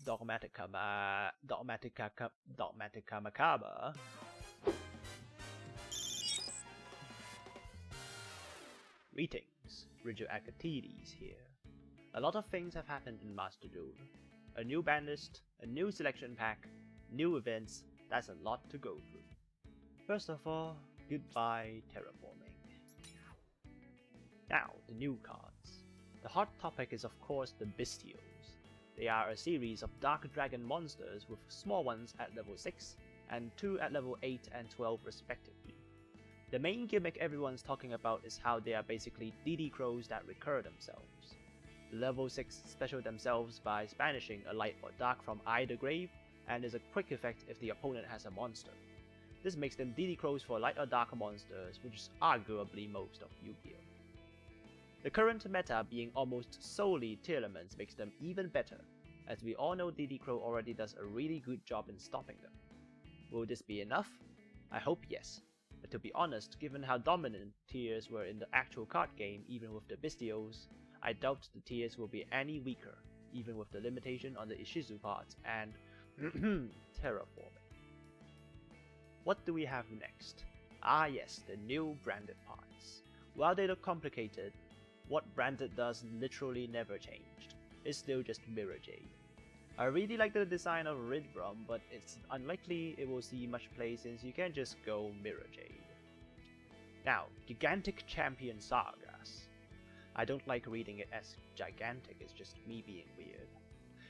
Dogmatica Macabre. Greetings, Rigil Agateiades here. A lot of things have happened in Master Duel. A new bandlist, a new selection pack, new events, that's a lot to go through. First of all, goodbye terraforming. Now, the new cards. The hot topic is of course the Bestios. They are a series of dark dragon monsters with small ones at level 6 and 2 at level 8 and 12 respectively. The main gimmick everyone's talking about is how they are basically DD crows that recur themselves. Level 6 special themselves by banishing a light or dark from either grave, and is a quick effect if the opponent has a monster. This makes them DD crows for light or dark monsters, which is arguably most of Yu-Gi-Oh! The current meta being almost solely tier elements makes them even better, as we all know DD Crow already does a really good job in stopping them. Will this be enough? I hope yes, but to be honest, given how dominant tiers were in the actual card game even with the Bestios, I doubt the tiers will be any weaker, even with the limitation on the Ishizu parts and terraforming. What do we have next? Ah yes, the new branded parts. While they look complicated, what branded does literally never changed. It's still just Mirror Jade. I really like the design of Rigil, but it's unlikely it will see much play since you can just go Mirror Jade. Now, Gigantic Champion Sargas. I don't like reading it as gigantic, it's just me being weird.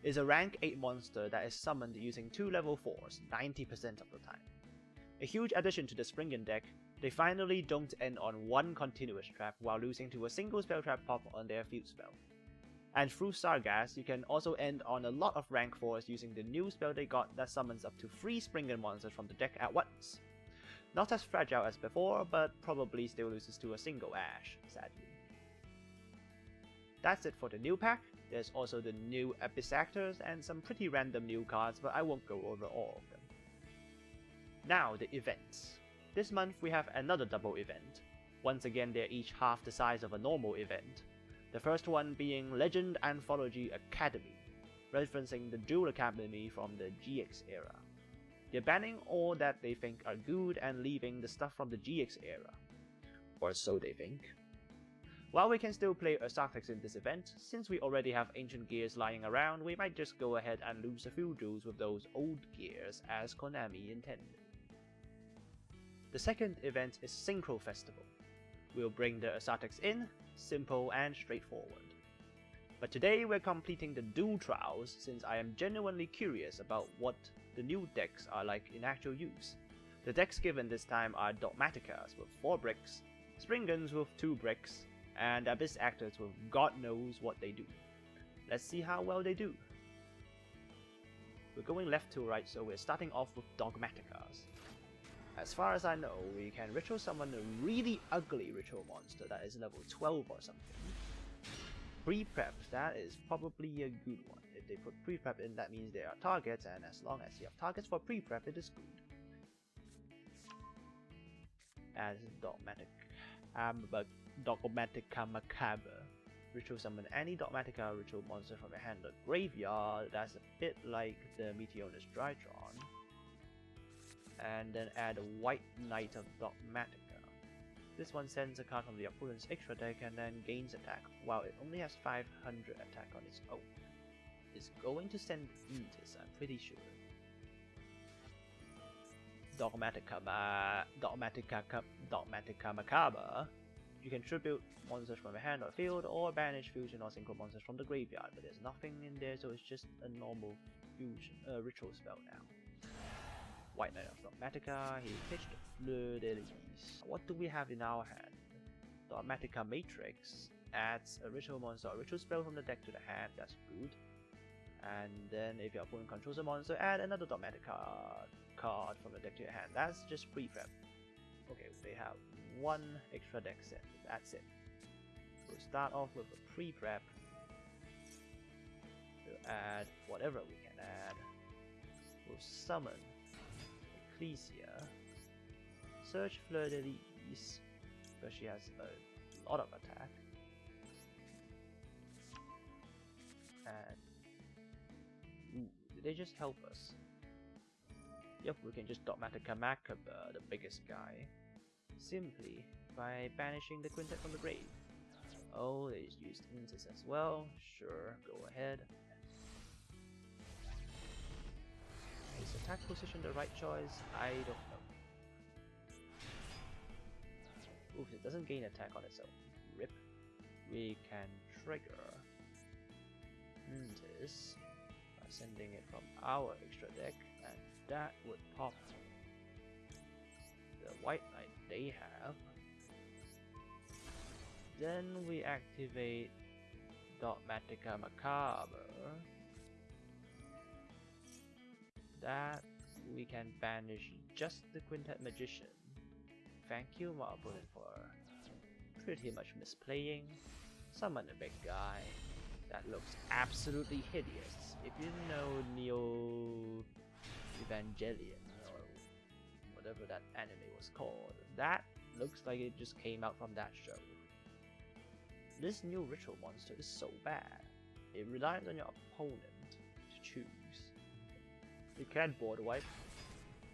Is a rank 8 monster that is summoned using 2 level 4s 90% of the time. A huge addition to the Springen deck, they finally don't end on one continuous trap while losing to a single spell trap pop on their field spell. And through Sargas, you can also end on a lot of rank 4s using the new spell they got that summons up to 3 Springen monsters from the deck at once. Not as fragile as before, but probably still loses to a single Ash, sadly. That's it for the new pack. There's also the new Abyss Actors and some pretty random new cards, but I won't go over all of them. Now the events. This month we have another double event. Once again they're each half the size of a normal event. The first one being Legend Anthology Academy, referencing the Duel Academy from the GX era. They're banning all that they think are good and leaving the stuff from the GX era. Or so they think. While we can still play Agateiades in this event, since we already have ancient gears lying around, we might just go ahead and lose a few duels with those old gears as Konami intended. The second event is Synchro Festival. We'll bring the Agateiades in, simple and straightforward. But today we're completing the Duel Trials since I am genuinely curious about what the new decks are like in actual use. The decks given this time are Dogmaticas with 4 bricks, Springens with 2 bricks, and Abyss Actors with God knows what they do. Let's see how well they do. We're going left to right, so we're starting off with Dogmaticas. As far as I know, we can ritual summon a really ugly ritual monster that is level 12 or something. Pre-prep, that is probably a good one. If they put pre-prep in, that means they are targets, and as long as you have targets for pre-prep, it is good. As Dogmatica Macabre. Ritual summon any Dogmatica ritual monster from your hand or graveyard. That's a bit like the Meteorus Drytron. And then add a White Knight of Dogmatica. This one sends a card from the opponent's extra deck and then gains attack, while it only has 500 attack on its own. It's going to send Ventus, I'm pretty sure. Dogmatica Macabre. You can tribute monsters from your hand or field, or banish fusion or synchro monsters from the graveyard, but there's nothing in there, so it's just a normal fusion ritual spell now. White Knight of Dogmatica, he pitched Fleur de Lis. What do we have in our hand? Dogmatica Matrix adds a ritual monster or ritual spell from the deck to the hand, that's good. And then if your opponent controls a monster, add another Dogmatica card from the deck to your hand. That's just pre-prep. Okay, they have 1 extra deck set, that's it. We'll start off with a pre-prep. We'll add whatever we can add. We'll summon Ecclesia. Search Fleur de Lis, because she has a lot of attack. And Did they just help us? Yep, we can just Dogmatica Macabre, the biggest guy, simply by banishing the quintet from the grave. Oh, they just used Intis as well. Sure, go ahead. Is attack position the right choice? I don't know. Oof, it doesn't gain attack on its own. Rip. We can trigger Intis by sending it from our extra deck, and that would pop the white knight they have. Then we activate Dogmatica Macabre. That we can banish just the Quintet Magician. Thank you, my opponent, for pretty much misplaying. Summon a big guy that looks absolutely hideous. If you know Neo Evangelion or whatever that anime was called, that looks like it just came out from that show. This new ritual monster is so bad. It relies on your opponent to choose. You can board wipe,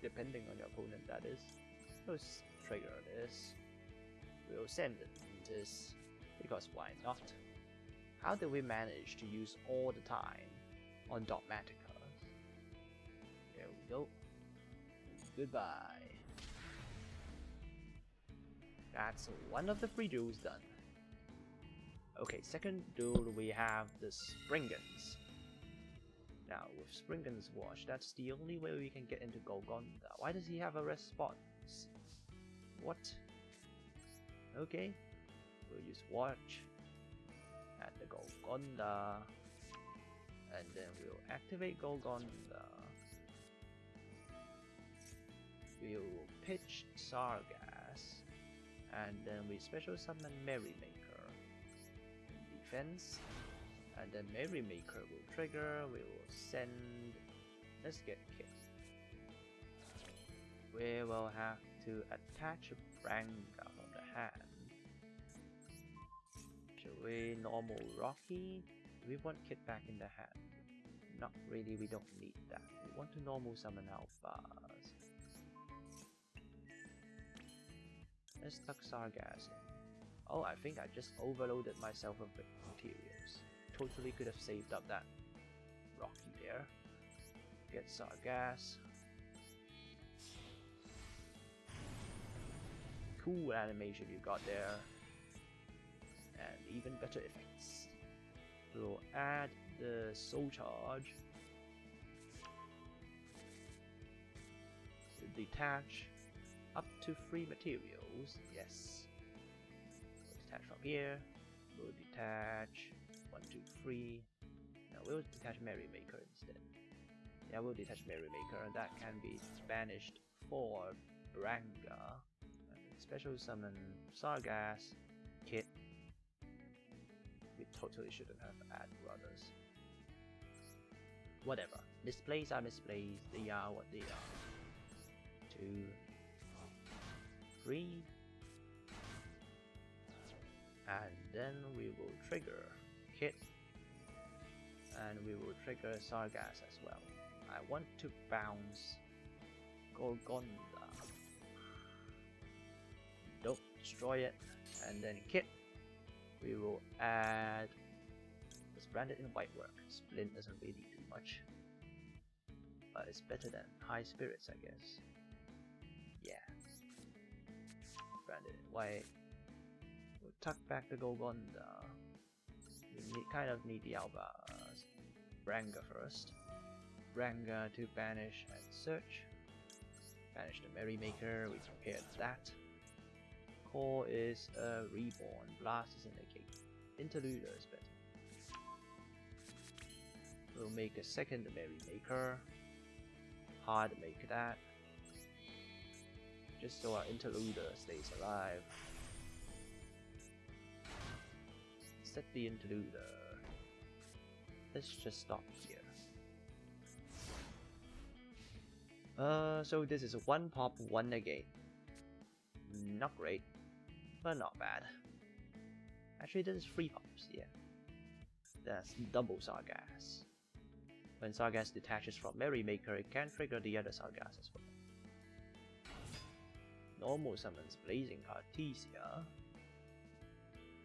depending on your opponent, that is. Let's trigger this. We'll send this, because why not? How did we manage to use all the time on Dogmatica? There we go. Goodbye. That's one of the 3 duels done. Okay, second duel we have the Springans. Now with Springans Watch, that's the only way we can get into Golgonda. Why does he have a response? What? Okay, we'll use Watch at the Golgonda, and then we'll activate Golgonda. We'll pitch Sargas, and then we special summon Merrymaker. Defense, and then Merrymaker will trigger. We will send. Let's get Kit. We will have to attach a Branga from the hand. Should we normal Rocky? We want Kit back in the hand. Not really, we don't need that. We want to normal summon Alphas. Let's tuck Sargas in. Oh, I think I just overloaded myself with materials. Totally could have saved up that Rocky there. Get Sargas. Cool animation you got there. And even better effects. We'll add the Soul Charge. Detach up to 3 materials. Yes. Detach from here, we'll detach 1, 2, 3. Now we'll detach Merrymaker instead. Yeah, we'll detach Merrymaker, and that can be banished for Branga. And special summon Sargas, Kit. We totally shouldn't have added brothers. Whatever. Misplays are misplays, they are what they are. 2, 3. And then we will trigger Kit, and we will trigger Sargas as well. I want to bounce Golgonda. Don't destroy it. And then Kit, we will add the Branded in White work. Splint doesn't really do much, but it's better than High Spirits, I guess. Yeah. Branded in White. We'll tuck back the Golgonda. We kind of need the Albas. Branga first. Branga to banish and search. Banish the Merrymaker, we prepared that. Core is a Reborn. Blast is in the cake. Interluder is better. We'll make a second Merrymaker. Hard make that. Just so our Interluder stays alive. Set the Interluder. Let's just stop here. So this is a 1 pop, 1 negate. Not great, but not bad. Actually, this is 3 pops, yeah. That's double Sargas. When Sargas detaches from Merrymaker, it can trigger the other Sargas as well. Normal summons Blazing Cartesia.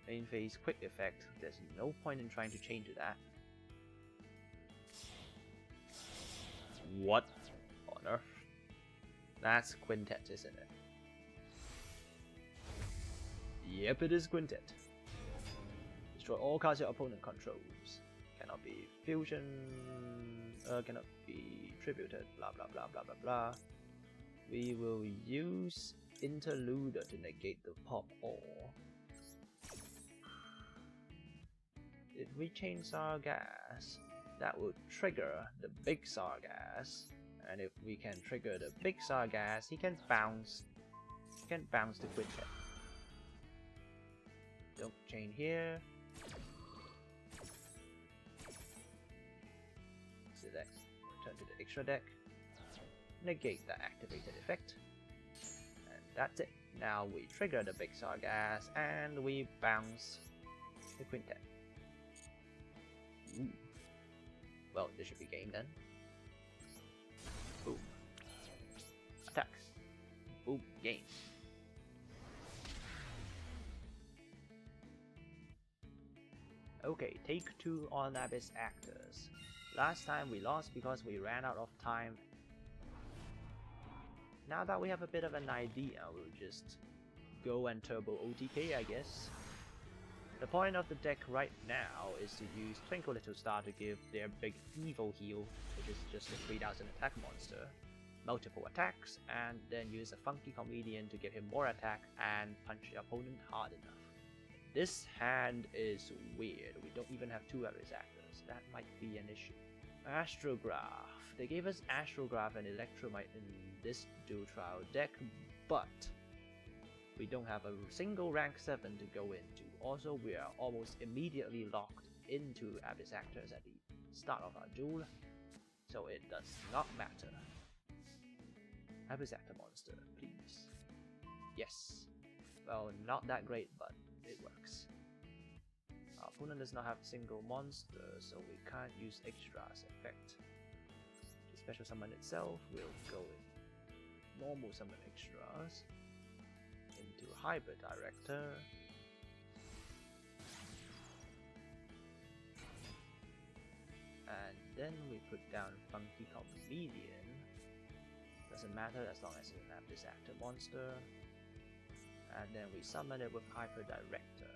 Main phase quick effect, there's no point in trying to change that. What on earth? That's Quintet, isn't it? Yep, it is Quintet. Destroy all cards your opponent controls. Cannot be fusion, cannot be tributed, blah blah blah blah blah blah. We will use Interluder to negate the pop all. If we change Sargas, that will trigger the big Sargas, and if we can trigger the big Sargas, he can bounce. He can bounce the Quintet. Don't chain here. Select, return to the extra deck. Negate the activated effect. And that's it. Now we trigger the big Sargas and we bounce the Quintet. Ooh. Well, this should be game then. Boom. Attacks. Boom. Game. Okay, take 2 on Abyss Actors. Last time we lost because we ran out of time. Now that we have a bit of an idea, we'll just go and turbo OTK, I guess. The point of the deck right now is to use Twinkle Little Star to give their big evil heal, which is just a 3000 attack monster, multiple attacks, and then use a Funky Comedian to give him more attack and punch the opponent hard enough. This hand is weird. We don't even have 2 Abyss Actors. That might be an issue. Astrograph. They gave us Astrograph and Electromite in this dual trial deck, but we don't have a single rank 7 to go into. Also, we are almost immediately locked into Abyss Actors at the start of our duel, so it does not matter. Abyss Actor monster, please. Yes. Well, not that great, but it works. Our opponent does not have a single monster, so we can't use Extra's effect. The special summon itself will go in normal summon Extras into Hybrid Director. And then we put down Funky Comedian. Doesn't matter as long as we have this active monster. And then we summon it with Hyper Director.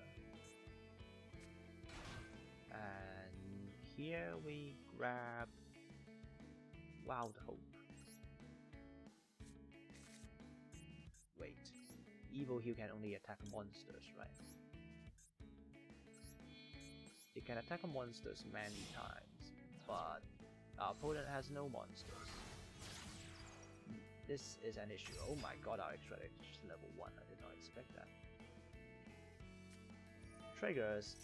And here we grab Wild Hope. Wait, Evil Heal can only attack monsters, right? It can attack monsters many times, but our opponent has no monsters. This is an issue. Oh my god, our extra deck is level 1. I did not expect that. Triggers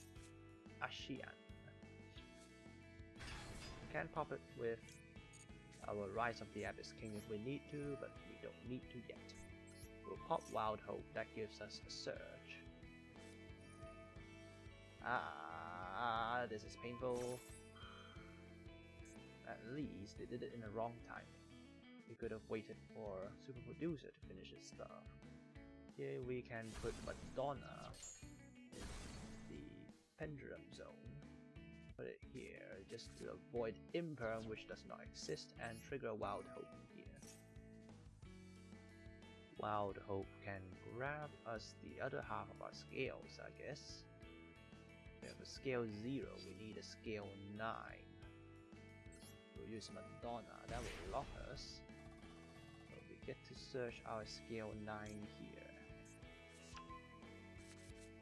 Ashian. We can pop it with our Rise of the Abyss King if we need to, but we don't need to yet. We'll pop Wild Hope, that gives us a surge. This is painful. At least they did it in the wrong time. We could have waited for Super Producer to finish his stuff. Here we can put Madonna in the Pendulum Zone. Put it here just to avoid Imperm, which does not exist, and trigger Wild Hope here. Wild Hope can grab us the other half of our scales, I guess. We have a scale 0, we need a scale 9. We'll use Madonna, that will lock us. So we get to search our scale 9 here.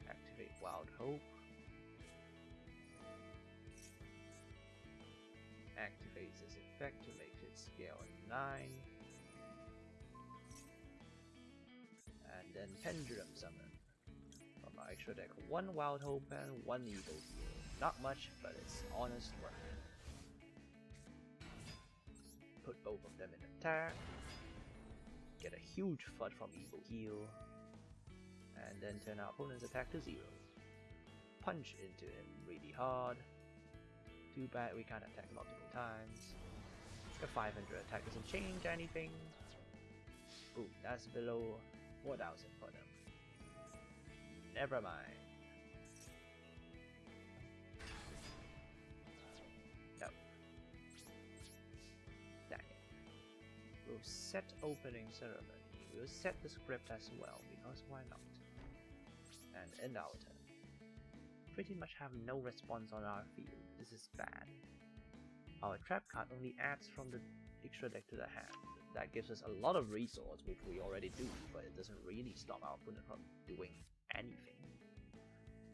Activate Wild Hope. Activates this effect to make it scale 9. And then Pendulum Summon. From our extra deck, 1 Wild Hope and 1 Evil Heal. Not much, but it's honest work. Put both of them in attack. Get a huge FUD from Evil Heal. And then turn our opponent's attack to 0. Punch into him really hard. Too bad we can't attack multiple times. The 500 attack doesn't change anything. Ooh, that's below 4,000 for them. Never mind. No. Dang it. We'll set opening ceremony. We'll set the script as well, because why not? And end our turn. Pretty much have no response on our field. This is bad. Our trap card only adds from the extra deck to the hand. That gives us a lot of resource, which we already do, but it doesn't really stop our opponent from doing anything.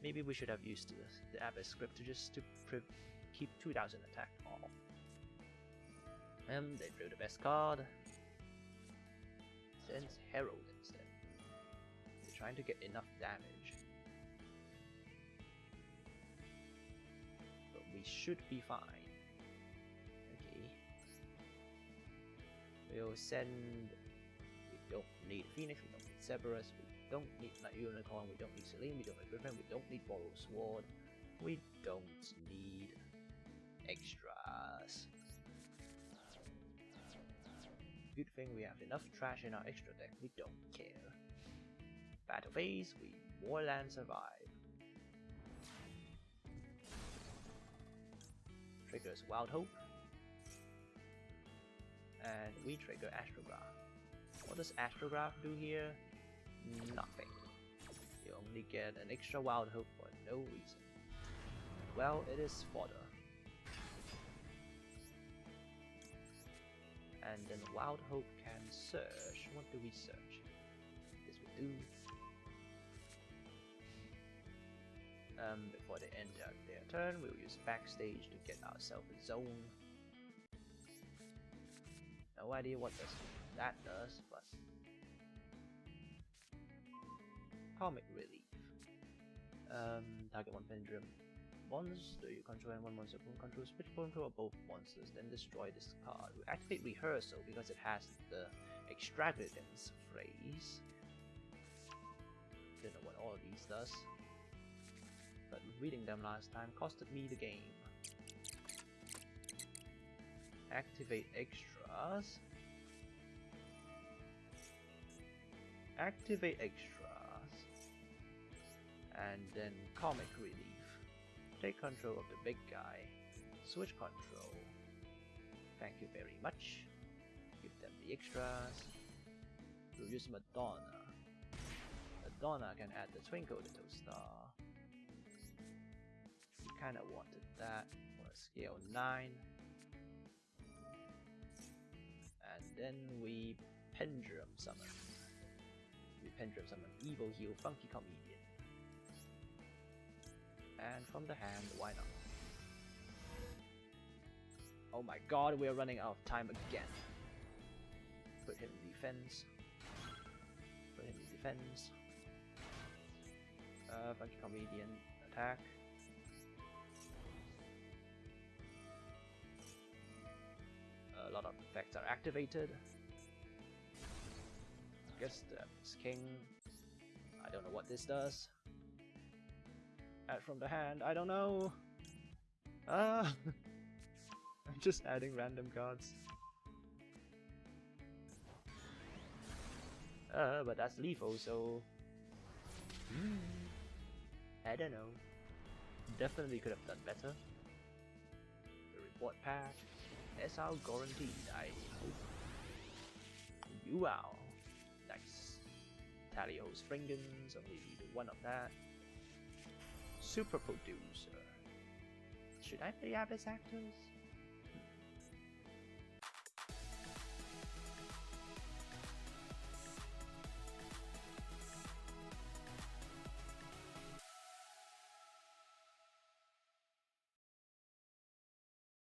Maybe we should have used the Abyss script to just keep 2,000 attack off. And they drew the best card. Sends Herald instead. They're trying to get enough damage. But we should be fine. Okay. We'll send... We don't need Phoenix, we don't need Cerberus, we don't need Night Unicorn, we don't need Selene, we don't need Griffin, we don't need Borrow Sword. We don't need extras. Good thing we have enough trash in our extra deck, we don't care. Battle phase, we more land survive. Triggers Wild Hope. And we trigger Astrograph. What does Astrograph do here? Nothing. You only get an extra Wild Hope for no reason. Well, it is fodder. And then Wild Hope can search. What do we search? Yes, we do. Before they end their turn, we'll use Backstage to get ourselves a zone. No idea what that does, but... Comic Relief. Target one Pendulum monster you control and one monster opponent controls. Switch control of both monsters, then destroy this card. We activate Rehearsal because it has the Extravagance phrase. Don't know what all of these does, but reading them last time costed me the game. Activate extras. Activate extras. And then Comic Relief. Take control of the big guy. Switch control. Thank you very much. Give them the extras. We'll use Madonna. Madonna can add the Twinkle Little Star. We kinda wanted that for a scale 9. And then we Pendulum Summon. We Pendulum Summon Evil Heal Funky Comedian. And from the hand, why not? Oh my god, we are running out of time again. Put him in defense. Put him in defense. Funky Comedian attack. A lot of effects are activated. Guess that's King. I don't know what this does. Add from the hand, I don't know. I'm just adding random cards. But that's lethal, so... I don't know. Definitely could have done better. The reward pack. SR guaranteed, I hope. Yugioh. Nice. Talio Springans, only need one of that. Super Producer. Should I play Abyss Actors?